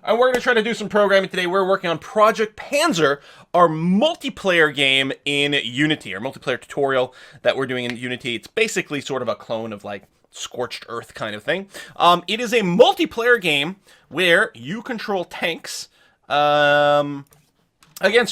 and we're going to try to do some programming today. We're working on Project Panzer, our multiplayer game in Unity, our multiplayer tutorial that we're doing in Unity. It's basically sort of a clone of like Scorched Earth kind of thing. It is a multiplayer game where you control tanks against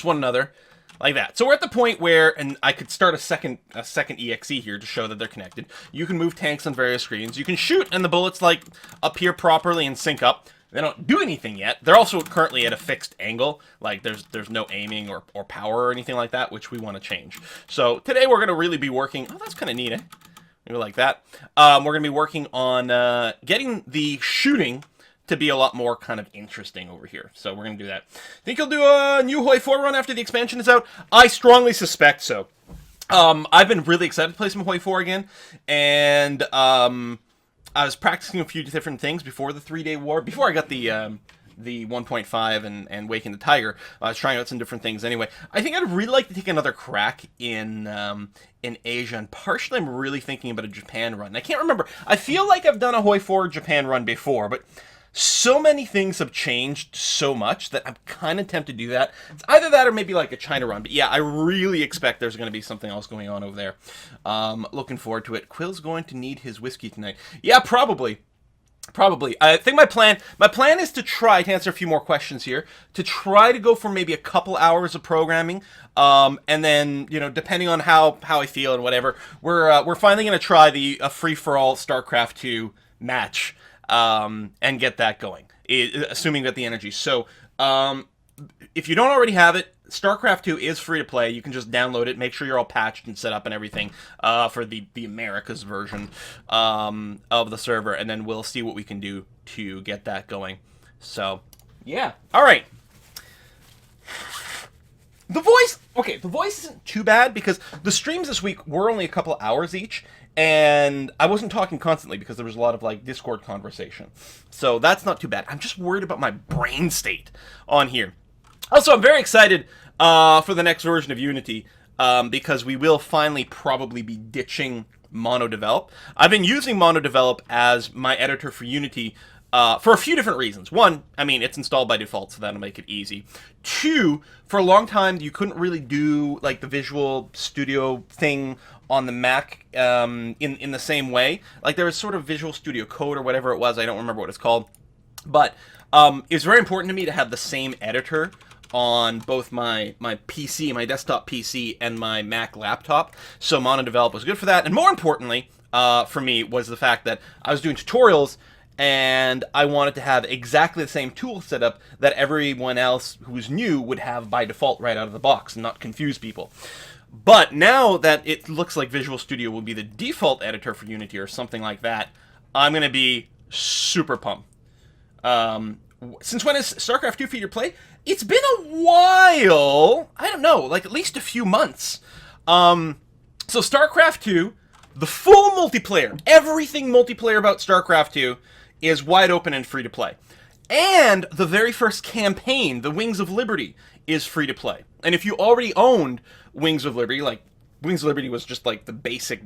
one another. Like that. So we're at the point where, and I could start a second EXE here to show that they're connected. You can move tanks on various screens. You can shoot, and the bullets like appear properly and sync up. They don't do anything yet. They're also currently at a fixed angle. Like there's no aiming or power or anything like that, which we want to change. So today we're going to really be working. Oh, that's kind of neat, eh? Maybe like that. We're going to be working on getting the shooting to be a lot more kind of interesting over here. So we're going to do that. Think you'll do a new Hoi 4 run after the expansion is out? I strongly suspect so. I've been really excited to play some Hoi 4 again, and I was practicing a few different things before the 3-day war. Before I got the 1.5 and Waking the Tiger, I was trying out some different things anyway. I think I'd really like to take another crack in Asia, and partially I'm really thinking about a Japan run. I can't remember. I feel like I've done a Hoi 4 Japan run before, but so many things have changed so much that I'm kind of tempted to do that. It's either that or maybe like a China run. But yeah, I really expect there's going to be something else going on over there. Looking forward to it. Quill's going to need his whiskey tonight. Yeah, probably. Probably. I think my plan is to try to answer a few more questions here, to try to go for maybe a couple hours of programming, and then, you know, depending on how I feel and whatever, we're finally going to try a free-for-all StarCraft 2 match. And get that going, assuming that the energy. So, if you don't already have it, StarCraft 2 is free to play. You can just download it, make sure you're all patched and set up and everything, for the Americas version, of the server, and then we'll see what we can do to get that going. So, yeah. Alright. The voice isn't too bad because the streams this week were only a couple hours each, and I wasn't talking constantly because there was a lot of like Discord conversation. So that's not too bad. I'm just worried about my brain state on here. Also, I'm very excited for the next version of Unity because we will finally probably be ditching MonoDevelop. I've been using MonoDevelop as my editor for Unity for a few different reasons. One, I mean, it's installed by default, so that'll make it easy. Two, for a long time, you couldn't really do like the Visual Studio thing on the Mac in the same way. Like there was sort of Visual Studio Code or whatever it was. I don't remember what it's called. But it's very important to me to have the same editor on both my PC, my desktop PC, and my Mac laptop. So MonoDevelop was good for that. And more importantly, for me, was the fact that I was doing tutorials and I wanted to have exactly the same tool setup that everyone else who's new would have by default right out of the box and not confuse people. But now that it looks like Visual Studio will be the default editor for Unity or something like that, I'm going to be super pumped. Since when is StarCraft 2 free to play? It's been a while. I don't know, like at least a few months. So StarCraft 2, the full multiplayer, everything multiplayer about StarCraft 2 is wide open and free to play. And the very first campaign, the Wings of Liberty, is free to play. And if you already owned Wings of Liberty, like Wings of Liberty was just like the basic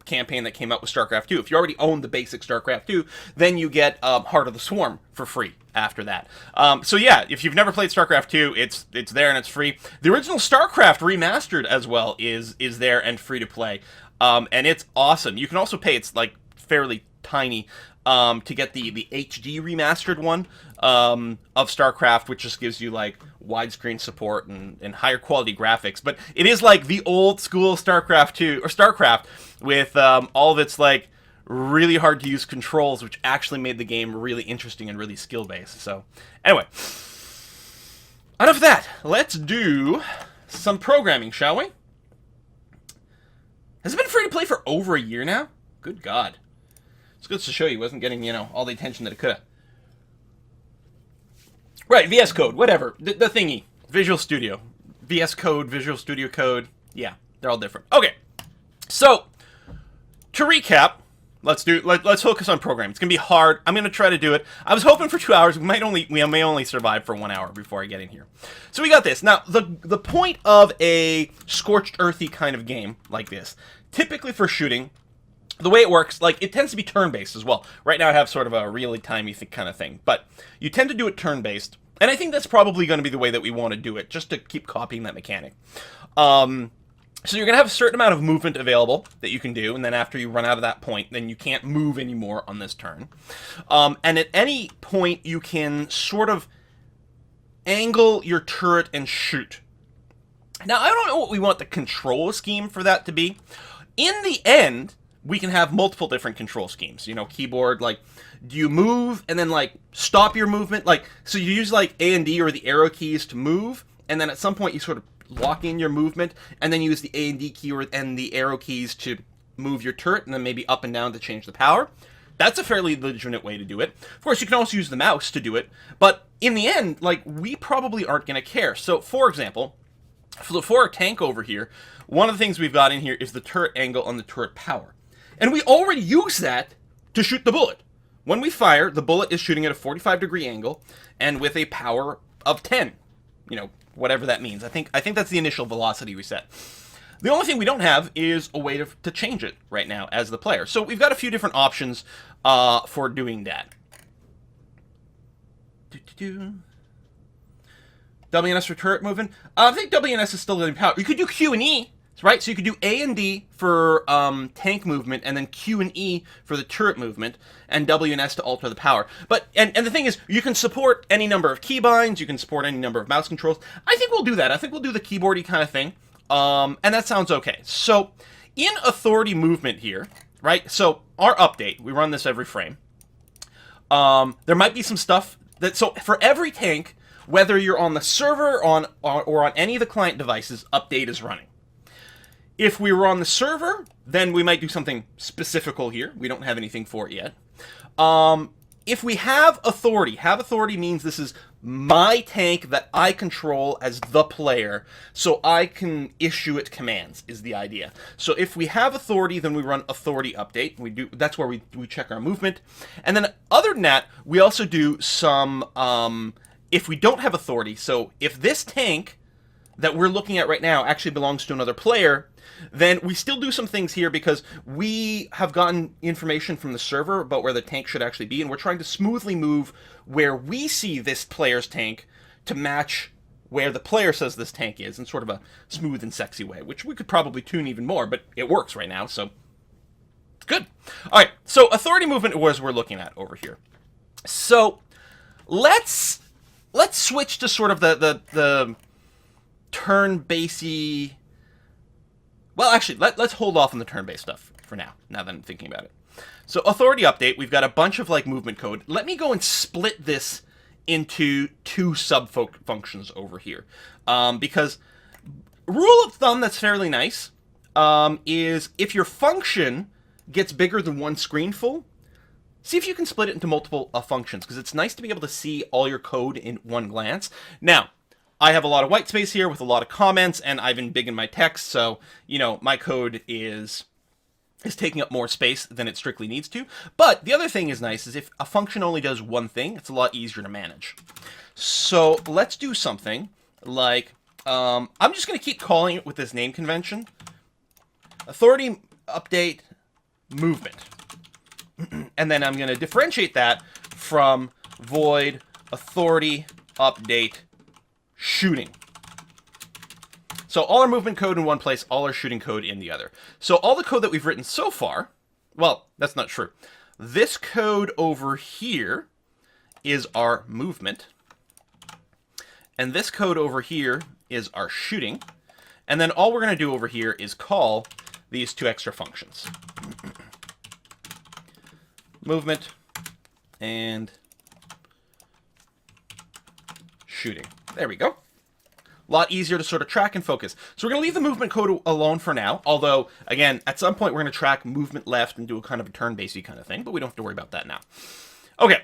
campaign that came out with StarCraft 2. If you already own the basic StarCraft 2, then you get Heart of the Swarm for free after that. So yeah, if you've never played StarCraft 2, it's there and it's free. The original StarCraft remastered as well is there and free to play. And it's awesome. You can also pay, it's like fairly tiny, to get the HD remastered one of StarCraft, which just gives you like widescreen support and higher quality graphics. But it is like the old school StarCraft 2 or StarCraft with all of its like really hard to use controls, which actually made the game really interesting and really skill based. So anyway, enough of that. Let's do some programming, shall we? Has it been free to play for over a year now? Good God. It's good to show you wasn't getting, you know, all the attention that it could have. Right, VS Code, whatever. The thingy. Visual Studio. VS Code, Visual Studio Code. Yeah, they're all different. Okay, so, to recap, let's focus on programming. It's going to be hard. I'm going to try to do it. I was hoping for 2 hours. We may only survive for 1 hour before I get in here. So we got this. Now, the point of a Scorched Earthy kind of game like this, typically for shooting, the way it works, like, it tends to be turn-based as well. Right now I have sort of a really timey kind of thing, but you tend to do it turn-based, and I think that's probably going to be the way that we want to do it, just to keep copying that mechanic. So you're going to have a certain amount of movement available that you can do, and then after you run out of that point, then you can't move anymore on this turn. And at any point, you can sort of angle your turret and shoot. Now, I don't know what we want the control scheme for that to be. In the end, we can have multiple different control schemes. You know, keyboard, like, do you move and then, like, stop your movement? Like, so you use, like, A and D or the arrow keys to move, and then at some point you sort of lock in your movement, and then use the A and D key and the arrow keys to move your turret, and then maybe up and down to change the power. That's a fairly legitimate way to do it. Of course, you can also use the mouse to do it, but in the end, like, we probably aren't going to care. So, for example, for our tank over here, one of the things we've got in here is the turret angle on the turret power. And we already use that to shoot the bullet. When we fire, the bullet is shooting at a 45-degree angle, and with a power of 10. You know, whatever that means. I think that's the initial velocity we set. The only thing we don't have is a way to change it right now as the player. So we've got a few different options for doing that. WNS for turret movement. I think WNS is still getting power. You could do Q and E, right? So you could do A and D for tank movement, and then Q and E for the turret movement, and WNS to alter the power. But and the thing is, you can support any number of keybinds, you can support any number of mouse controls. I think we'll do that. I think we'll do the keyboardy kind of thing, and that sounds okay. So in authority movement here, right? So our update, we run this every frame. There might be some stuff that, so for every tank, whether you're on the server or on any of the client devices, update is running. If we were on the server, then we might do something specifical here. We don't have anything for it yet. If we have authority means this is my tank that I control as the player, so I can issue it commands, is the idea. So if we have authority, then we run authority update. That's where we check our movement. And then other than that, we also do some, if we don't have authority, so if this tank that we're looking at right now actually belongs to another player, then we still do some things here because we have gotten information from the server about where the tank should actually be, and we're trying to smoothly move where we see this player's tank to match where the player says this tank is in sort of a smooth and sexy way, which we could probably tune even more, but it works right now, so it's good. All right, so authority movement was we're looking at over here. So let's switch to sort of the turn-basey. Well, actually, let's hold off on the turn-based stuff for now that I'm thinking about it. So, authority update, we've got a bunch of, like, movement code. Let me go and split this into two sub-functions over here. Because rule of thumb that's fairly nice is if your function gets bigger than one screen full, see if you can split it into multiple functions, because it's nice to be able to see all your code in one glance. Now, I have a lot of white space here with a lot of comments, and I've been big in my text, so, you know, my code is taking up more space than it strictly needs to. But the other thing is nice is if a function only does one thing, it's a lot easier to manage. So let's do something like, I'm just going to keep calling it with this name convention. Authority update movement. And then I'm going to differentiate that from void authority update shooting. So all our movement code in one place, all our shooting code in the other. So all the code that we've written so far, well, that's not true. This code over here is our movement. And this code over here is our shooting. And then all we're going to do over here is call these two extra functions. Movement and shooting. There we go. A lot easier to sort of track and focus. So we're going to leave the movement code alone for now. Although, again, at some point we're going to track movement left and do a kind of a turn-based kind of thing. But we don't have to worry about that now. Okay.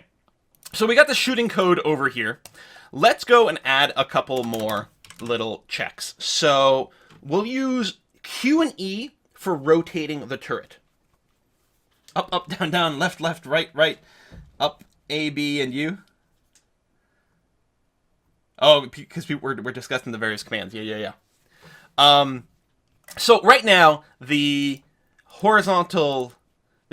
So we got the shooting code over here. Let's go and add a couple more little checks. So we'll use Q and E for rotating the turret. Up, up, down, down, left, left, right, right. Up, A, B, and U. Oh, because we're discussing the various commands. Yeah. So right now, the horizontal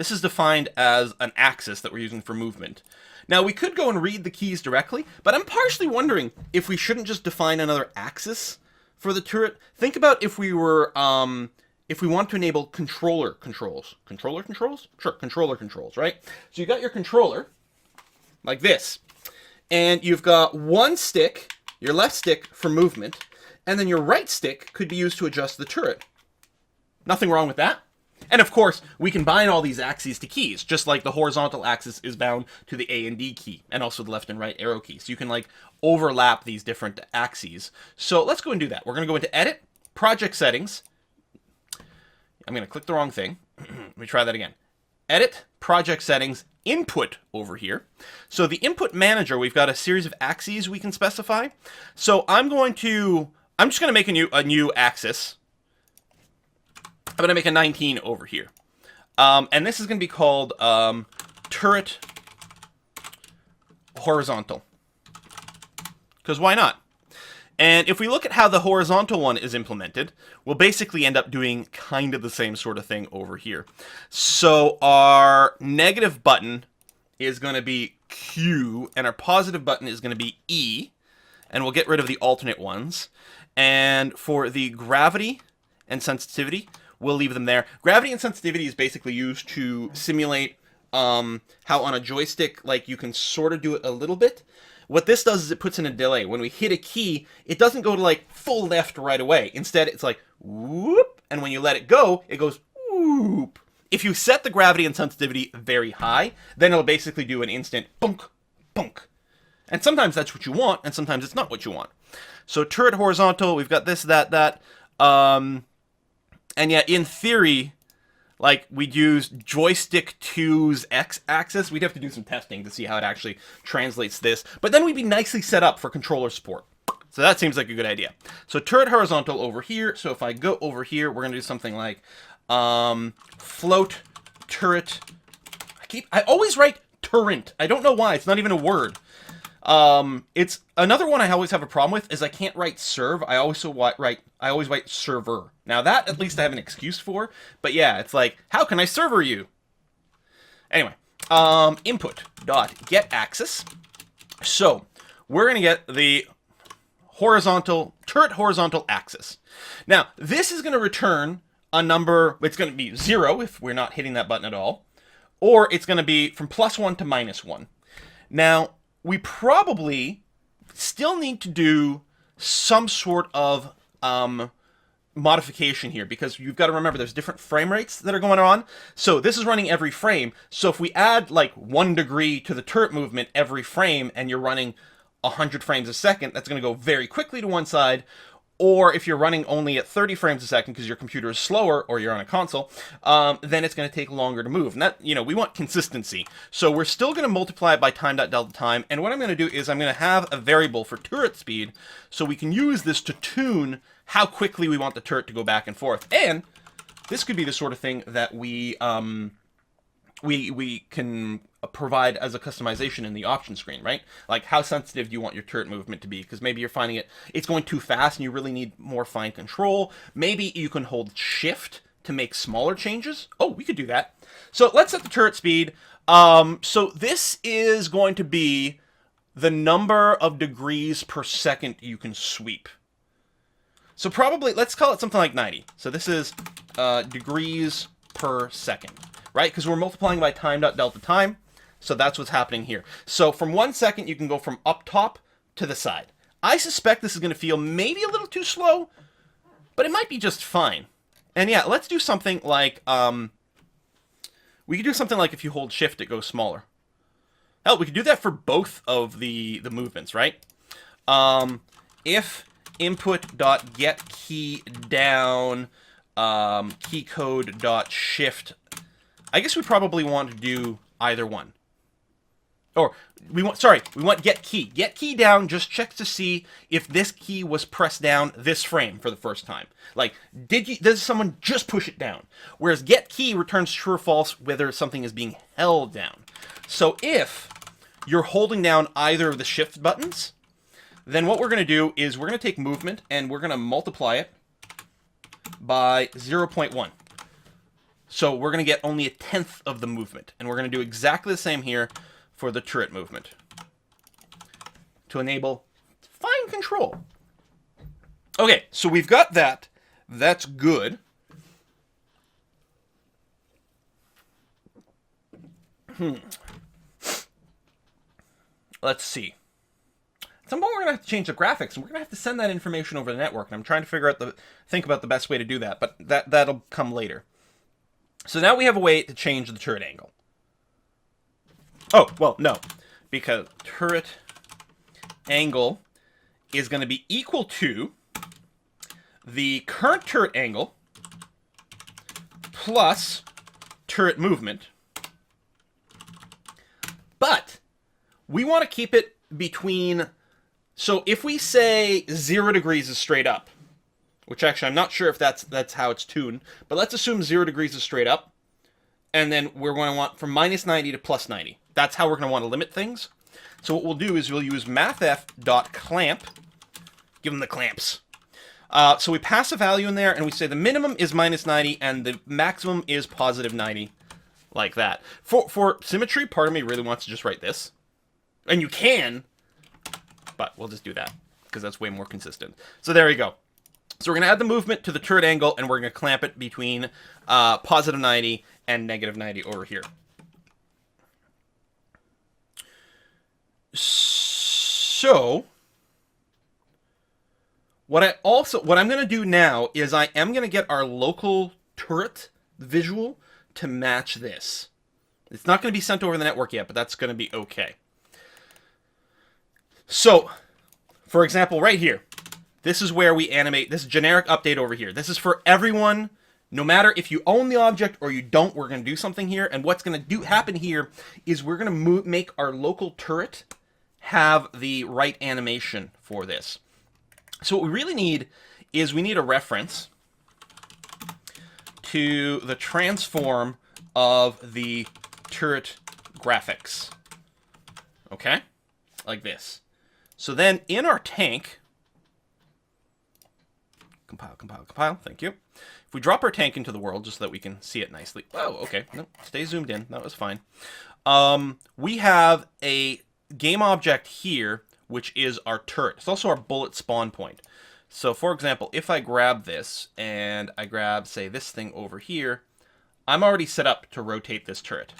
This is defined as an axis that we're using for movement. Now, we could go and read the keys directly, but I'm partially wondering if we shouldn't just define another axis for the turret. Think about if we were, if we want to enable controller controls. Controller controls? Sure, controller controls, right? So you got your controller, like this, and you've got one stick, your left stick for movement, and then your right stick could be used to adjust the turret. Nothing wrong with that. And of course, we can bind all these axes to keys, just like the horizontal axis is bound to the A and D key, and also the left and right arrow keys. So you can like overlap these different axes. So let's go and do that. We're going to go into Edit, Project Settings. I'm going to click the wrong thing. Let me try that again. Edit, Project Settings, Input over here. So the Input Manager, we've got a series of axes we can specify. So I'm just going to make a new axis. I'm going to make a 19 over here. And this is going to be called turret horizontal. Because why not? And if we look at how the horizontal one is implemented, we'll basically end up doing kind of the same sort of thing over here. So our negative button is going to be Q, and our positive button is going to be E. And we'll get rid of the alternate ones. And for the gravity and sensitivity, we'll leave them there. Gravity and sensitivity is basically used to simulate how on a joystick, like, you can sort of do it a little bit. What this does is it puts in a delay. When we hit a key, it doesn't go to, like, full left right away. Instead, it's like, whoop, and when you let it go, it goes whoop. If you set the gravity and sensitivity very high, then it'll basically do an instant bunk, bunk. And sometimes that's what you want, and sometimes it's not what you want. So turret horizontal, we've got this, that. And yeah, in theory, like, we'd use joystick 2's x-axis. We'd have to do some testing to see how it actually translates this. But then we'd be nicely set up for controller support. So that seems like a good idea. So turret horizontal over here. So if I go over here, we're going to do something like float turret. I always write turret. I don't know why. It's not even a word. It's another one I always have a problem with is I can't write serve. I always write server. Now that at least I have an excuse for, but yeah, it's like, how can I server you? Anyway, input dot get axis. So we're going to get the turret horizontal axis. Now this is going to return a number. It's going to be 0 if we're not hitting that button at all, or it's going to be from +1 to -1. Now, we probably still need to do some sort of modification here, because you've got to remember there's different frame rates that are going on. So this is running every frame. So if we add like 1 degree to the turret movement every frame, and you're running 100 frames a second, that's going to go very quickly to one side. Or if you're running only at 30 frames a second because your computer is slower, or you're on a console, then it's going to take longer to move. And that, we want consistency. So we're still going to multiply it by time.delta time. And what I'm going to do is I'm going to have a variable for turret speed, so we can use this to tune how quickly we want the turret to go back and forth. And this could be the sort of thing that we can provide as a customization in the option screen, right? Like, how sensitive do you want your turret movement to be? Because maybe you're finding it's going too fast and you really need more fine control. Maybe you can hold shift to make smaller changes. Oh, we could do that. So let's set the turret speed. So this is going to be the number of degrees per second you can sweep. So probably, let's call it something like 90. So this is degrees per second, right? Because we're multiplying by time.delta time. So that's what's happening here. So from 1 second, you can go from up top to the side. I suspect this is going to feel maybe a little too slow, but it might be just fine. And yeah, let's do something like, we could do something like if you hold shift, it goes smaller. Hell, we could do that for both of the movements, right? If input.getKeyDown, keycode.shift, I guess we probably want to do either one. Or we want get key. Get key down just checks to see if this key was pressed down this frame for the first time. Like, did someone just push it down? Whereas get key returns true or false whether something is being held down. So if you're holding down either of the shift buttons, then what we're going to do is we're going to take movement and we're going to multiply it by 0.1. So we're going to get only 1/10 of the movement. And we're going to do exactly the same here for the turret movement to enable fine control. Okay, so we've got that. That's good. Let's see. At some point we're gonna have to change the graphics, and we're gonna have to send that information over the network. And I'm trying to think about the best way to do that, but that'll come later. So now we have a way to change the turret angle. Oh, well, no, because turret angle is going to be equal to the current turret angle plus turret movement. But we want to keep it between... So if we say 0 degrees is straight up, which actually I'm not sure if that's how it's tuned, but let's assume 0 degrees is straight up, and then we're going to want from -90 to +90. That's how we're going to want to limit things. So what we'll do is we'll use mathf.clamp, give them the clamps. So we pass a value in there, and we say the minimum is -90, and the maximum is +90, like that. For symmetry, part of me really wants to just write this. And you can, but we'll just do that, because that's way more consistent. So there you go. So we're going to add the movement to the turret angle, and we're going to clamp it between +90 and -90 over here. So what I'm going to do now is I am going to get our local turret visual to match this. It's not going to be sent over the network yet, but that's going to be okay. So, for example, right here, this is where we animate this generic update over here. This is for everyone, no matter if you own the object or you don't, we're going to do something here. And what's going to happen here is we're going to make our local turret have the right animation for this. So what we really need is we need a reference to the transform of the turret graphics. Okay? Like this. So then in our tank, compile, thank you. If we drop our tank into the world just so that we can see it nicely. Oh, okay. No, stay zoomed in. That was fine. We have a game object here, which is our turret. It's also our bullet spawn point. So, for example, if I grab this and I grab, say, this thing over here, I'm already set up to rotate this turret.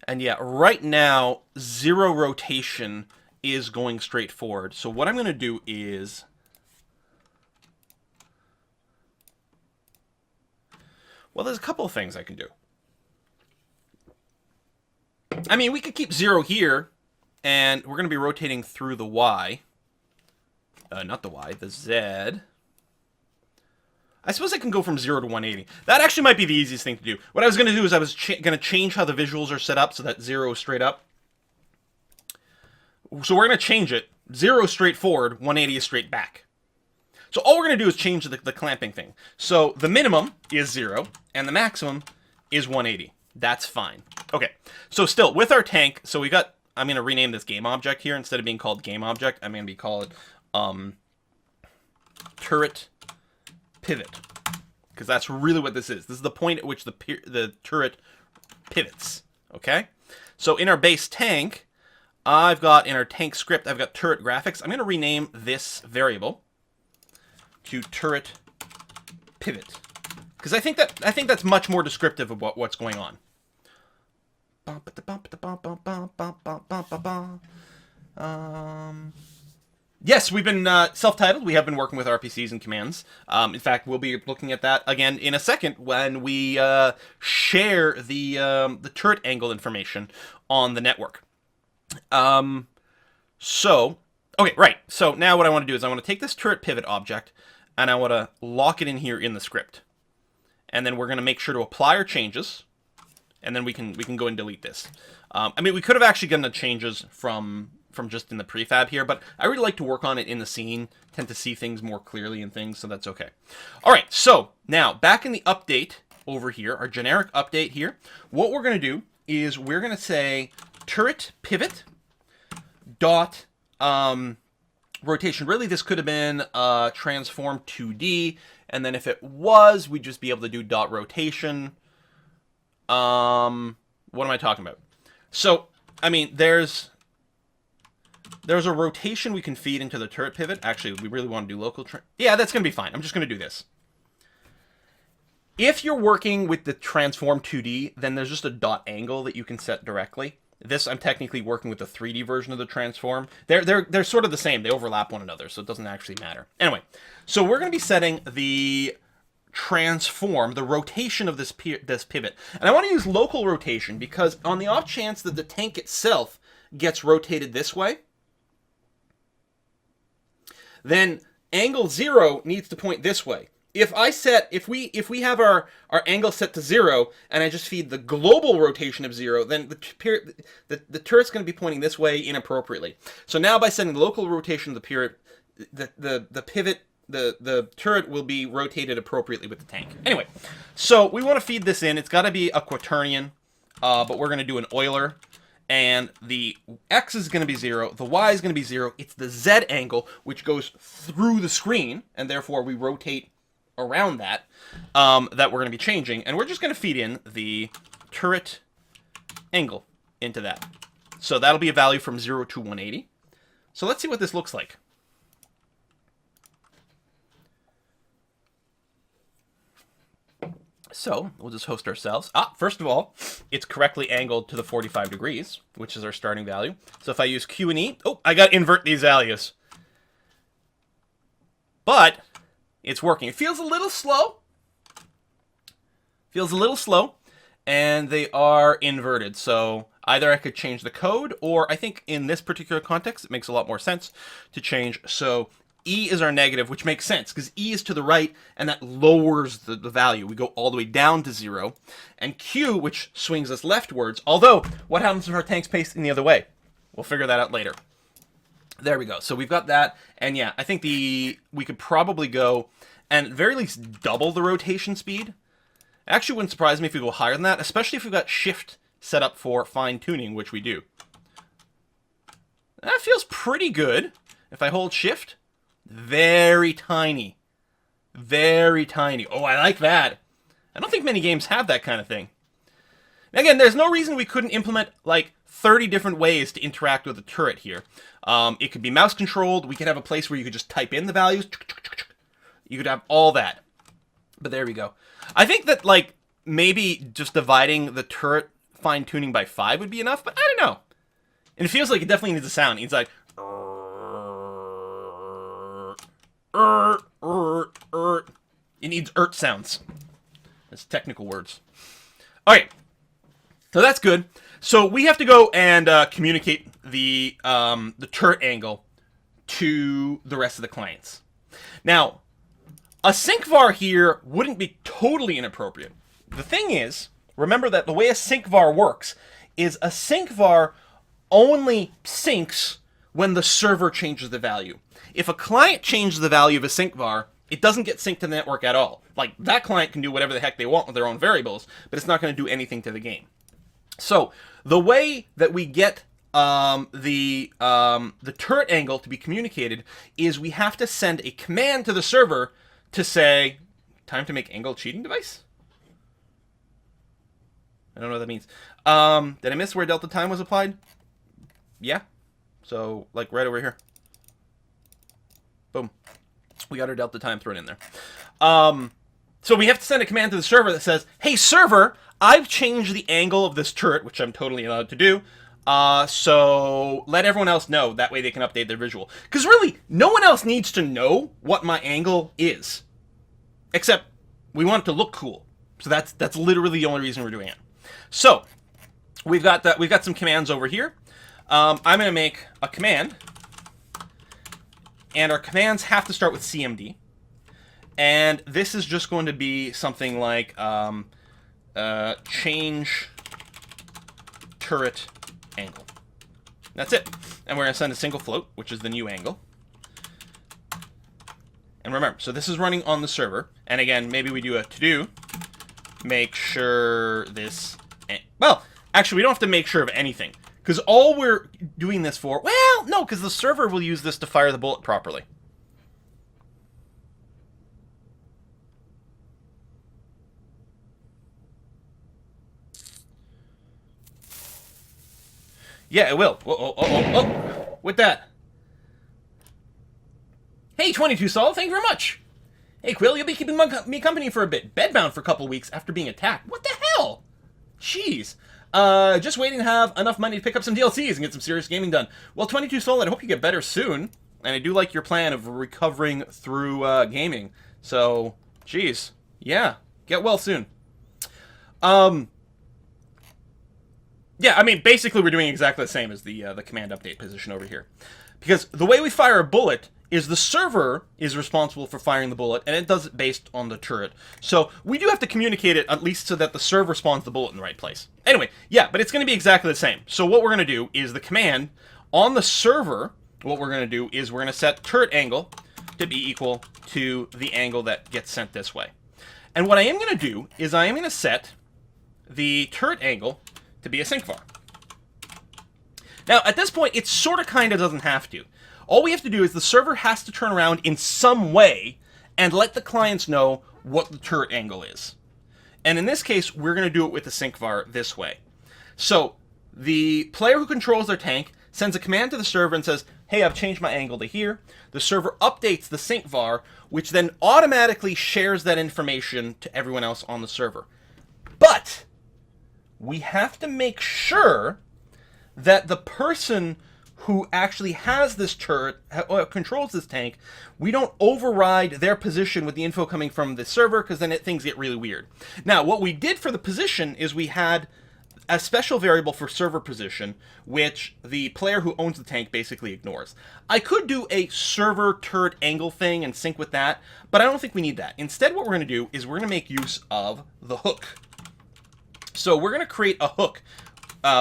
And yeah, right now, 0 rotation is going straight forward. So what I'm going to do is... Well, there's a couple of things I can do. I mean, we could keep 0 here, and we're going to be rotating through the Y. Not the Y, the Z. I suppose I can go from 0 to 180. That actually might be the easiest thing to do. What I was going to do is I was going to change how the visuals are set up so that 0 is straight up. So we're going to change it. 0 is straight forward, 180 is straight back. So all we're going to do is change the clamping thing. So the minimum is 0, and the maximum is 180. That's fine. Okay, so still, with our tank, so we got... I'm going to rename this game object here. Instead of being called game object, I'm going to call it turret pivot. Because that's really what this is. This is the point at which the turret pivots. Okay? So in our base tank, I've got, in our tank script, I've got turret graphics. I'm going to rename this variable to turret pivot. Because I think that's much more descriptive of what's going on. Yes, we've been self-titled. We have been working with RPCs and commands. In fact, we'll be looking at that again in a second when we share the turret angle information on the network. So, okay, right. So now what I want to do is I want to take this turret pivot object and I want to lock it in here in the script. And then we're going to make sure to apply our changes. And then we can go and delete this. I mean, we could have actually gotten the changes from just in the prefab here, but I really like to work on it in the scene, tend to see things more clearly and things, so that's okay. All right, so now back in the update over here, our generic update here, what we're going to do is we're going to say turret pivot dot rotation. Really, this could have been transform 2D, and then if it was, we'd just be able to do dot rotation. What am I talking about? So, I mean, there's a rotation we can feed into the turret pivot. Actually, we really want to do local... Yeah, that's going to be fine. I'm just going to do this. If you're working with the transform 2D, then there's just a dot angle that you can set directly. This, I'm technically working with the 3D version of the transform. They're sort of the same. They overlap one another, so it doesn't actually matter. Anyway, so we're going to be setting the transform, the rotation of this pivot. And I want to use local rotation because on the off chance that the tank itself gets rotated this way, then angle 0 needs to point this way. If we have our angle set to 0 and I just feed the global rotation of 0, then the turret's going to be pointing this way inappropriately. So now by setting the local rotation of the pivot, the turret will be rotated appropriately with the tank. Anyway, so we want to feed this in. It's got to be a quaternion, but we're going to do an Euler. And the X is going to be 0, the Y is going to be 0. It's the Z angle, which goes through the screen, and therefore we rotate around that, that we're going to be changing. And we're just going to feed in the turret angle into that. So that'll be a value from 0 to 180. So let's see what this looks like. So we'll just host ourselves. First of all, it's correctly angled to the 45 degrees, which is our starting value. So if I use Q and E, I got to invert these values. But it's working. It feels a little slow. And they are inverted. So either I could change the code, or I think in this particular context, it makes a lot more sense to change. So E is our negative, which makes sense, because E is to the right, and that lowers the value. We go all the way down to 0. And Q, which swings us leftwards, although, what happens if our tank's pacing the other way? We'll figure that out later. There we go. So we've got that, and yeah, I think we could probably go, and at very least double the rotation speed. Actually, wouldn't surprise me if we go higher than that, especially if we've got shift set up for fine-tuning, which we do. That feels pretty good. If I hold shift... Very tiny. Very tiny. Oh, I like that. I don't think many games have that kind of thing. Again, there's no reason we couldn't implement, like, 30 different ways to interact with the turret here. It could be mouse controlled. We could have a place where you could just type in the values. You could have all that. But there we go. I think that, like, maybe just dividing the turret fine-tuning by 5 would be enough, but I don't know. And it feels like it definitely needs a sound. It's like... It needs sounds. That's technical words. Okay, so that's good. So we have to go and communicate the turret angle to the rest of the clients. Now, a sync var here wouldn't be totally inappropriate. The thing is, remember that the way a sync var works is a sync var only syncs when the server changes the value. If a client changes the value of a sync var, it doesn't get synced to the network at all. Like, that client can do whatever the heck they want with their own variables, but it's not going to do anything to the game. So, the way that we get the turret angle to be communicated is we have to send a command to the server to say, time to make angle cheating device? I don't know what that means. Did I miss where delta time was applied? Yeah. So, like, right over here. Boom. We got our delta time thrown in there. So we have to send a command to the server that says, hey, server, I've changed the angle of this turret, which I'm totally allowed to do. So let everyone else know. That way they can update their visual. Because really, no one else needs to know what my angle is. Except we want it to look cool. So that's literally the only reason we're doing it. So we've got some commands over here. I'm going to make a command. And our commands have to start with CMD. And this is just going to be something like change turret angle. That's it. And we're going to send a single float, which is the new angle. And remember, so this is running on the server. And again, maybe we do a to-do. Make sure this... Well, actually, we don't have to make sure of anything. Because all we're doing this for... Well, no, because the server will use this to fire the bullet properly. Yeah, it will. Oh. With that. Hey, 22 Sol, thank you very much. Hey, Quill, you'll be keeping me company for a bit. Bedbound for a couple weeks after being attacked. What the hell? Jeez. Just waiting to have enough money to pick up some DLCs and get some serious gaming done. Well, 22 Soul, I hope you get better soon. And I do like your plan of recovering through gaming. So, geez. Yeah, get well soon. Yeah, I mean, basically we're doing exactly the same as the command update position over here. Because the way we fire a bullet is the server is responsible for firing the bullet, and it does it based on the turret. So we do have to communicate it, at least so that the server spawns the bullet in the right place. Anyway, yeah, but it's going to be exactly the same. So what we're going to do is the command on the server, what we're going to do is we're going to set turret angle to be equal to the angle that gets sent this way. And what I am going to do is I am going to set the turret angle to be a sync var. Now, at this point, it sort of kind of doesn't have to. All we have to do is the server has to turn around in some way and let the clients know what the turret angle is. And in this case, we're going to do it with the sync var this way. So, the player who controls their tank sends a command to the server and says, hey, I've changed my angle to here. The server updates the sync var, which then automatically shares that information to everyone else on the server. But we have to make sure that the person who actually has this turret, controls this tank, we don't override their position with the info coming from the server, because then things get really weird. Now, what we did for the position is we had a special variable for server position, which the player who owns the tank basically ignores. I could do a server turret angle thing and sync with that, but I don't think we need that. Instead, what we're going to do is we're going to make use of the hook. So we're going to create a hook,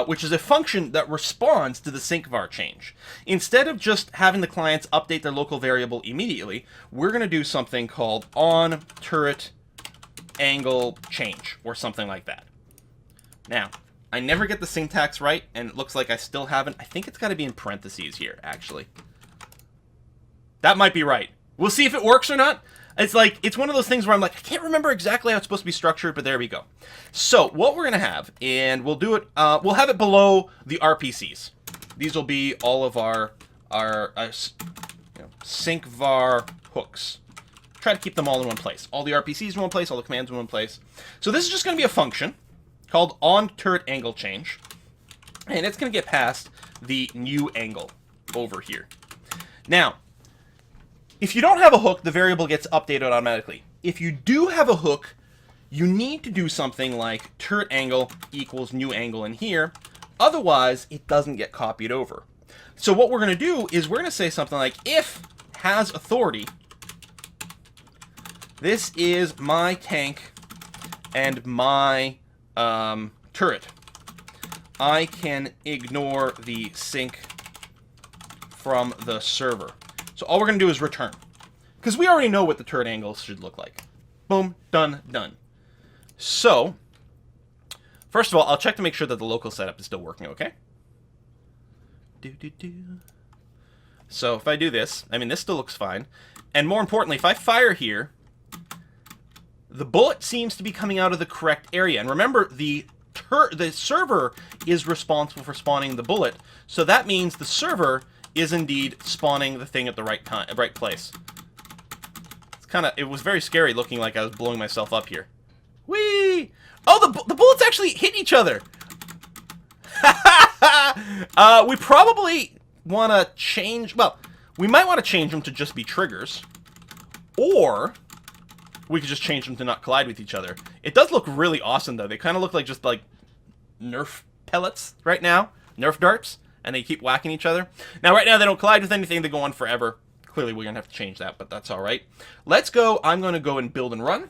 which is a function that responds to the sync var change. Instead of just having the clients update their local variable immediately, we're going to do something called on turret angle change, or something like that. Now, I never get the syntax right, and it looks like I still haven't. I think it's got to be in parentheses here, actually. That might be right. We'll see if it works or not. It's like, it's one of those things where I'm like, I can't remember exactly how it's supposed to be structured, but there we go. So, what we're going to have, and we'll do it, we'll have it below the RPCs. These will be all of our sync var hooks. Try to keep them all in one place. All the RPCs in one place, all the commands in one place. So this is just going to be a function called onTurretAngleChange, and it's going to get past the new angle over here. Now, if you don't have a hook, the variable gets updated automatically. If you do have a hook, you need to do something like turret angle equals new angle in here. Otherwise, it doesn't get copied over. So what we're going to do is we're going to say something like, if has authority, this is my tank and my turret. I can ignore the sync from the server. So all we're going to do is return. Because we already know what the turret angles should look like. Boom, done, done. So, first of all, I'll check to make sure that the local setup is still working, okay? So if I do this, I mean, this still looks fine. And more importantly, if I fire here, the bullet seems to be coming out of the correct area. And remember, the server is responsible for spawning the bullet. So that means the server is indeed spawning the thing at the right time, right place. It's it was very scary looking like I was blowing myself up here. Whee! Oh, the bullets actually hit each other. We probably want to change, well, we might want to change them to just be triggers. Or we could just change them to not collide with each other. It does look really awesome, though. They kind of look like just like Nerf pellets right now. Nerf darts. And they keep whacking each other. Now, right now, they don't collide with anything. They go on forever. Clearly, we're going to have to change that, but that's all right. Let's go. I'm going to go and build and run.